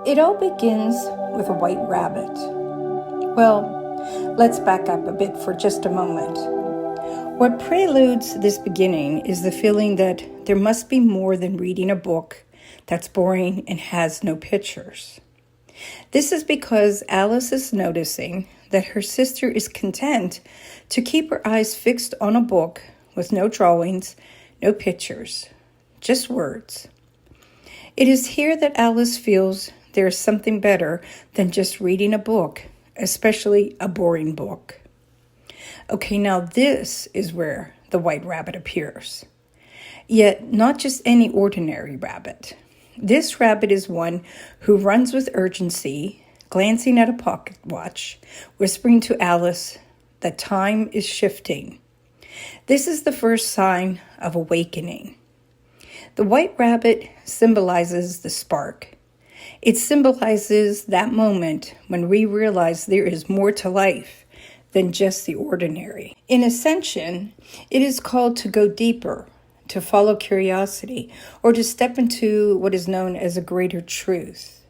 It all begins with a white rabbit. Well, let's back up a bit for just a moment. What preludes this beginning is the feeling that there must be more than reading a book that's boring and has no pictures. This is because Alice is noticing that her sister is content to keep her eyes fixed on a book with no drawings, no pictures, just words. It is here that Alice feels there is something better than just reading a book, especially a boring book. Okay, now this is where the white rabbit appears. Yet not just any ordinary rabbit. This rabbit is one who runs with urgency, glancing at a pocket watch, whispering to Alice that time is shifting. This is the first sign of awakening. The white rabbit symbolizes the spark. It symbolizes that moment when we realize there is more to life than just the ordinary. In Ascension, it is called to go deeper, to follow curiosity, or to step into what is known as a greater truth.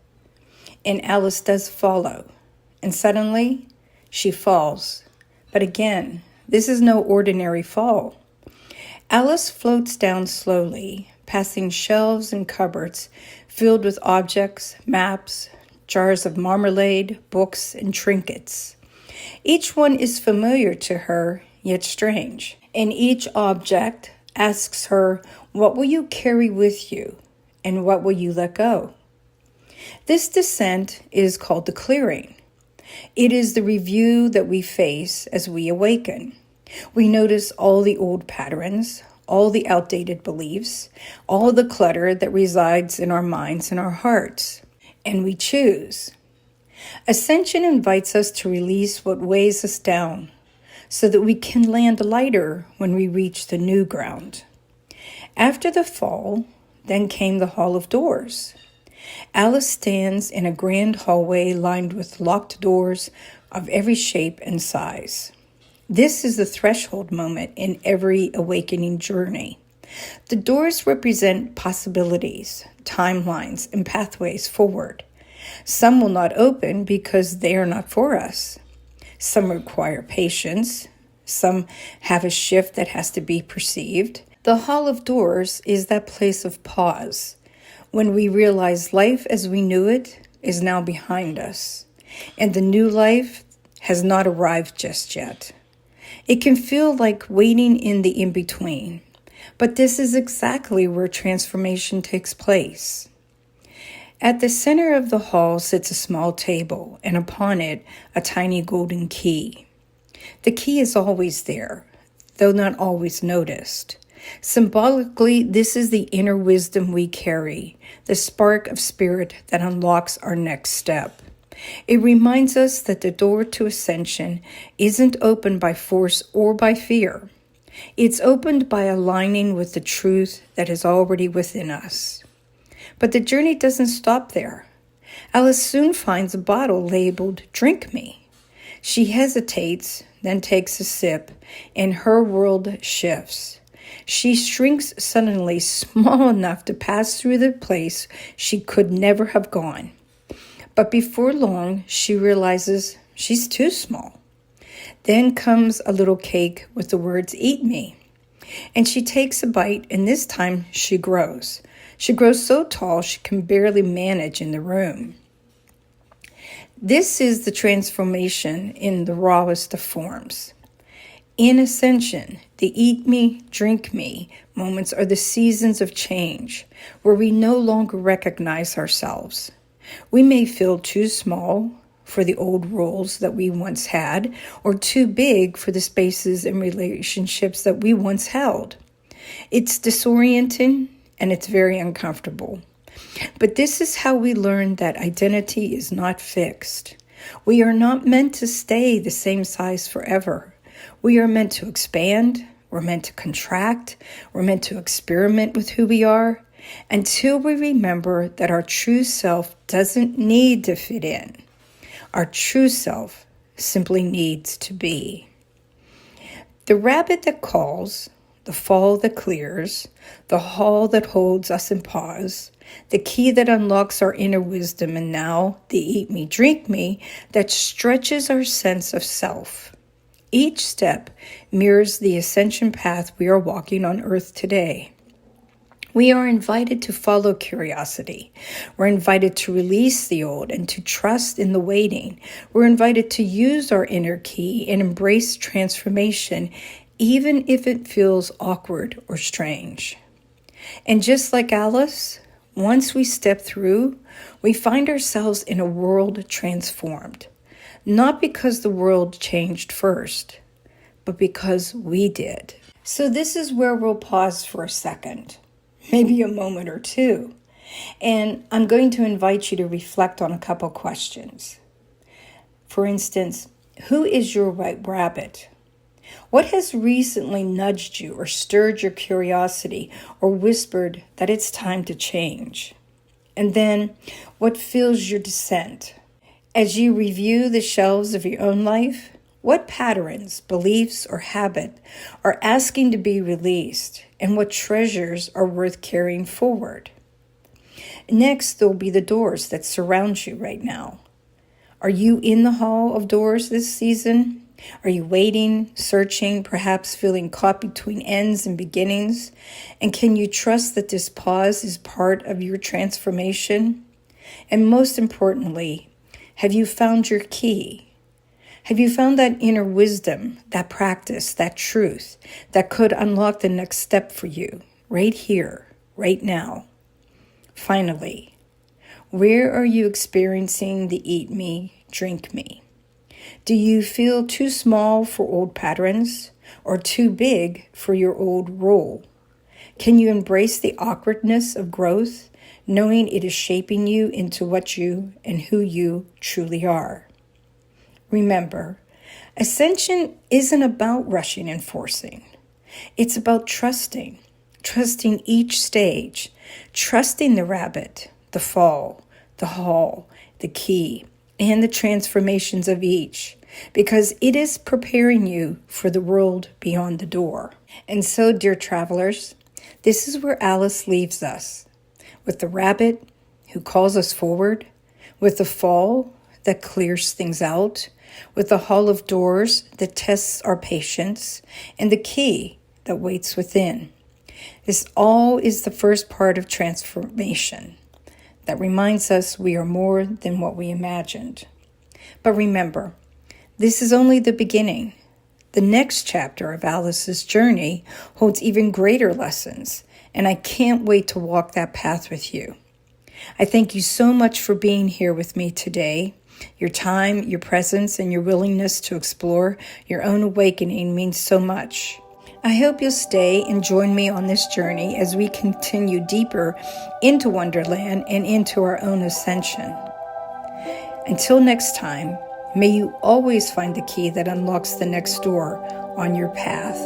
And Alice does follow, and suddenly she falls. But again, this is no ordinary fall. Alice floats down slowly, passing shelves and cupboards filled with objects, maps, jars of marmalade, books, and trinkets. Each one is familiar to her, yet strange. And each object asks her, what will you carry with you, and what will you let go? This descent is called the clearing. It is the review that we face as we awaken. We notice all the old patterns, all the outdated beliefs, all the clutter that resides in our minds and our hearts, and we choose. Ascension invites us to release what weighs us down so that we can land lighter when we reach the new ground. After the fall, then came the Hall of Doors. Alice stands in a grand hallway lined with locked doors of every shape and size. This is the threshold moment in every awakening journey. The doors represent possibilities, timelines, and pathways forward. Some will not open because they are not for us. Some require patience. Some have a shift that has to be perceived. The Hall of Doors is that place of pause, when we realize life as we knew it is now behind us, and the new life has not arrived just yet. It can feel like waiting in the in-between, but this is exactly where transformation takes place. At the center of the hall sits a small table, and upon it, a tiny golden key. The key is always there, though not always noticed. Symbolically, this is the inner wisdom we carry, the spark of spirit that unlocks our next step. It reminds us that the door to ascension isn't opened by force or by fear. It's opened by aligning with the truth that is already within us. But the journey doesn't stop there. Alice soon finds a bottle labeled "Drink Me." She hesitates, then takes a sip, and her world shifts. She shrinks suddenly small enough to pass through the place she could never have gone. But before long, she realizes she's too small. Then comes a little cake with the words, "Eat me." And she takes a bite, and this time she grows. She grows so tall she can barely manage in the room. This is the transformation in the rawest of forms. In Ascension, the eat me, drink me moments are the seasons of change, where we no longer recognize ourselves. We may feel too small for the old roles that we once had, or too big for the spaces and relationships that we once held. It's disorienting and it's very uncomfortable. But this is how we learn that identity is not fixed. We are not meant to stay the same size forever. We are meant to expand, we're meant to contract, we're meant to experiment with who we are, until we remember that our true self doesn't need to fit in. Our true self simply needs to be. The rabbit that calls, the fall that clears, the hall that holds us in pause, the key that unlocks our inner wisdom, and now the eat me, drink me that stretches our sense of self. Each step mirrors the ascension path we are walking on earth today. We are invited to follow curiosity. We're invited to release the old and to trust in the waiting. We're invited to use our inner key and embrace transformation, even if it feels awkward or strange. And just like Alice, once we step through, we find ourselves in a world transformed. Not because the world changed first, but because we did. So this is where we'll pause for a second, maybe a moment or two. And I'm going to invite you to reflect on a couple questions. For instance, who is your white rabbit? What has recently nudged you or stirred your curiosity or whispered that it's time to change? And then, what fills your descent? As you review the shelves of your own life, what patterns, beliefs, or habit are asking to be released, and what treasures are worth carrying forward? Next, there'll be the doors that surround you right now. Are you in the hall of doors this season? Are you waiting, searching, perhaps feeling caught between ends and beginnings? And can you trust that this pause is part of your transformation? And most importantly, have you found your key? Have you found that inner wisdom, that practice, that truth that could unlock the next step for you, right here, right now? Finally, where are you experiencing the eat me, drink me? Do you feel too small for old patterns or too big for your old role? Can you embrace the awkwardness of growth, knowing it is shaping you into what you and who you truly are? Remember, ascension isn't about rushing and forcing. It's about trusting each stage, trusting the rabbit, the fall, the hall, the key, and the transformations of each, because it is preparing you for the world beyond the door. And so, dear travelers, this is where Alice leaves us, with the rabbit who calls us forward, with the fall that clears things out, with the hall of doors that tests our patience, and the key that waits within. This all is the first part of transformation that reminds us we are more than what we imagined. But remember, this is only the beginning. The next chapter of Alice's journey holds even greater lessons, and I can't wait to walk that path with you. I thank you so much for being here with me today. Your time, your presence, and your willingness to explore your own awakening means so much. I hope you'll stay and join me on this journey as we continue deeper into Wonderland and into our own ascension. Until next time, may you always find the key that unlocks the next door on your path.